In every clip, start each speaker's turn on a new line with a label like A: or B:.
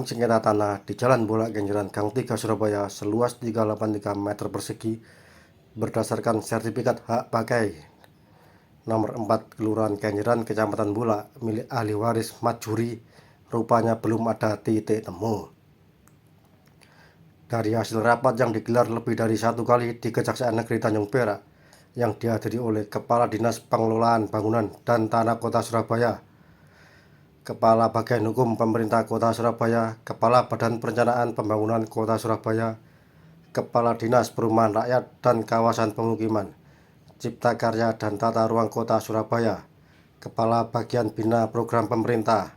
A: polemik sengketa tanah di Jalan Bulak Kenjeran Gang 3 Surabaya seluas 383 meter persegi berdasarkan sertifikat hak pakai nomor 4 Kelurahan Kenjeran Kecamatan Bulak milik ahli waris Majuri, rupanya belum ada titik temu. Dari hasil rapat yang digelar lebih dari satu kali di Kejaksaan Negeri Tanjung Perak yang dihadiri oleh Kepala Dinas Pengelolaan Bangunan dan Tanah Kota Surabaya, Kepala Bagian Hukum Pemerintah Kota Surabaya, Kepala Badan Perencanaan Pembangunan Kota Surabaya, Kepala Dinas Perumahan Rakyat dan Kawasan Pemukiman, Cipta Karya dan Tata Ruang Kota Surabaya, Kepala Bagian Bina Program Pemerintah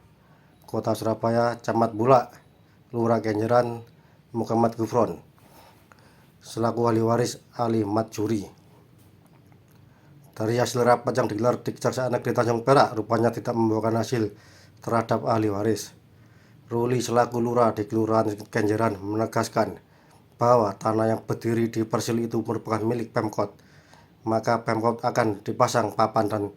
A: Kota Surabaya, Camat Bulak, Lurah Kenjeran, Muhammad Gufron, selaku ahli waris Ali Majuri. Dari hasil rapat yang digelar di Kejaksaan Negeri Tanjung Perak, rupanya tidak membuahkan hasil terhadap ahli waris. Ruli selaku lurah di Kelurahan Kenjeran menegaskan bahwa tanah yang berdiri di persil itu merupakan milik Pemkot, maka Pemkot akan dipasang papan dan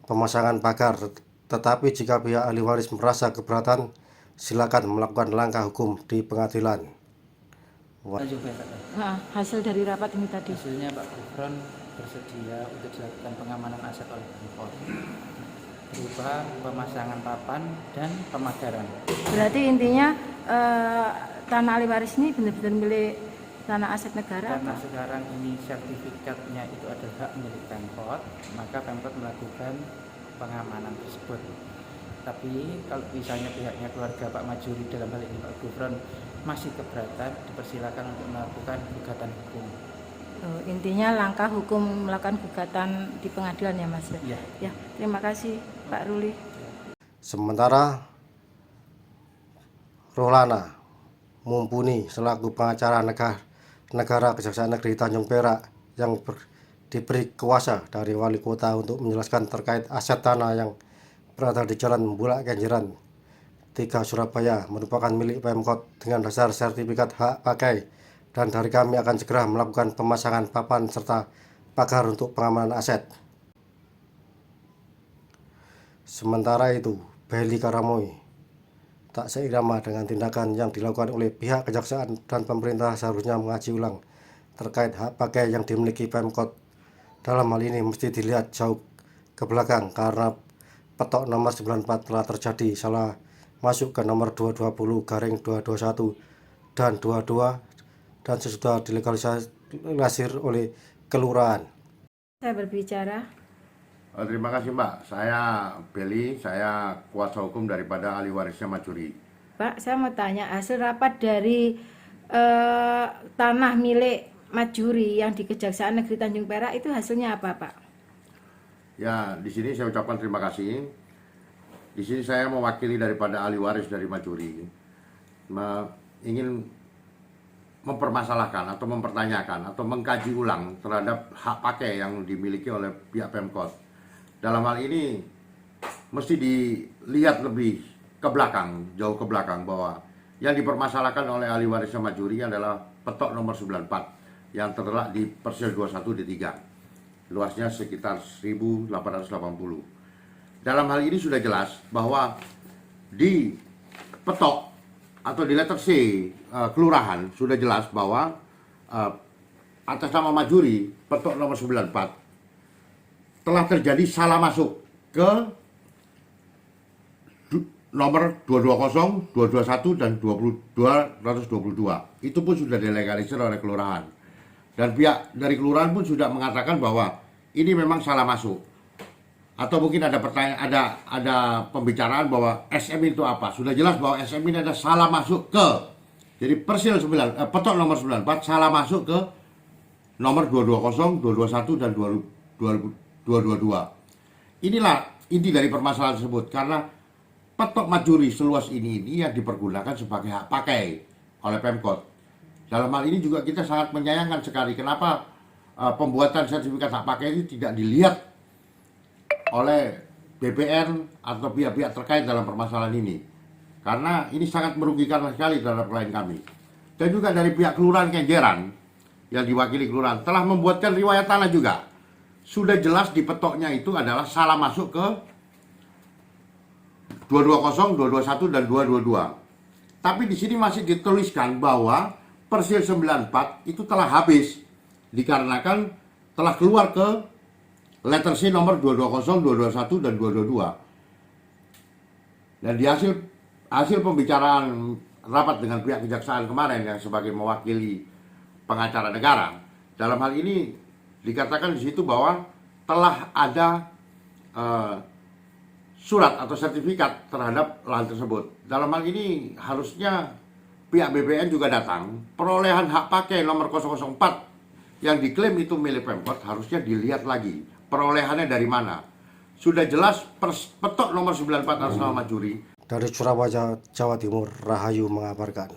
A: pemasangan pagar. Tetapi jika pihak ahli waris merasa keberatan, silakan melakukan langkah hukum di pengadilan.
B: Hasil dari rapat ini tadi.
C: Hasilnya Pak Gufron bersedia untuk dilakukan pengamanan aset oleh Pemkot berupa pemasangan papan dan pemagaran.
B: Berarti intinya tanah ahli waris ini benar-benar milik tanah aset negara.
C: Karena sekarang ini sertifikatnya itu adalah hak milik Pemkot, maka Pemkot melakukan pengamanan tersebut. Tapi kalau misalnya pihaknya keluarga Pak Majuri, dalam hal ini Pak Gufron, masih keberatan, dipersilakan untuk melakukan gugatan hukum.
B: Intinya langkah hukum melakukan gugatan di pengadilan ya Mas?
C: Ya.
B: Ya, terima kasih Pak Ruli.
A: Sementara Rohlana Mumpuni selaku pengacara negara Kejaksaan Negeri Tanjung Perak yang diberi kuasa dari wali kota untuk menjelaskan terkait aset tanah yang berada di Jalan Bulak Kenjeran 3 Surabaya merupakan milik Pemkot dengan dasar sertifikat hak pakai, dan dari kami akan segera melakukan pemasangan papan serta pagar untuk pengamanan aset. Sementara itu, Beli Karamoy tak seirama dengan tindakan yang dilakukan oleh pihak kejaksaan dan pemerintah seharusnya mengaji ulang terkait hak pakai yang dimiliki Pemkot. Dalam hal ini mesti dilihat jauh ke belakang karena petok nomor 94 telah terjadi salah masuk ke nomor 220/221 dan 22 dan sesudah dilegalisir oleh kelurahan.
B: Saya berbicara.
D: Terima kasih Mbak, saya Beli, saya kuasa hukum daripada ahli warisnya Majuri.
B: Pak, saya mau tanya hasil rapat dari tanah milik Majuri yang di Kejaksaan Negeri Tanjung Perak itu hasilnya apa Pak?
D: Ya, di sini saya ucapkan terima kasih. Di sini saya mewakili daripada ahli waris dari Majuri, ingin mempermasalahkan atau mempertanyakan atau mengkaji ulang terhadap hak pakai yang dimiliki oleh pihak Pemkot. Dalam hal ini mesti dilihat lebih ke belakang, jauh ke belakang, bahwa yang dipermasalahkan oleh ahli warisnya Majuri adalah petok nomor 94 yang terletak di Persil 21 D3. Luasnya sekitar 1880. Dalam hal ini sudah jelas bahwa di petok atau di letter C kelurahan sudah jelas bahwa atas nama Majuri petok nomor 94 telah terjadi salah masuk ke nomor 220, 221 dan 222. Itu pun sudah dilegalisir oleh kelurahan. Dan pihak dari kelurahan pun sudah mengatakan bahwa ini memang salah masuk. Atau mungkin ada pertanyaan, ada pembicaraan bahwa SM itu apa? Sudah jelas bahwa SM ini ada salah masuk ke, jadi persil petok nomor 94 salah masuk ke nomor 220, 221 dan 222. Inilah inti dari permasalahan tersebut, karena petok Majuri seluas ini yang dipergunakan sebagai hak pakai oleh Pemkot. Dalam hal ini juga kita sangat menyayangkan sekali kenapa pembuatan sertifikat hak pakai ini tidak dilihat oleh BPN atau pihak-pihak terkait dalam permasalahan ini, karena ini sangat merugikan sekali terhadap klien kami. Dan juga dari pihak Kelurahan Kenjeran yang diwakili kelurahan telah membuatkan riwayat tanah juga. Sudah jelas di petoknya itu adalah salah masuk ke 220, 221 dan 222. Tapi di sini masih dituliskan bahwa Persil 94 itu telah habis dikarenakan telah keluar ke letter C nomor 220, 221 dan 222. Dan di hasil pembicaraan rapat dengan pihak kejaksaan kemarin yang sebagai mewakili pengacara negara, dalam hal ini dikatakan di situ bahwa telah ada surat atau sertifikat terhadap lahan tersebut. Dalam hal ini harusnya pihak BPN juga datang. Perolehan hak pakai nomor 004 yang diklaim itu milik Pemkot harusnya dilihat lagi perolehannya dari mana. Sudah jelas petok nomor 94 atas nama Majuri.
A: Dari Surabaya, Jawa Timur, Rahayu mengabarkan.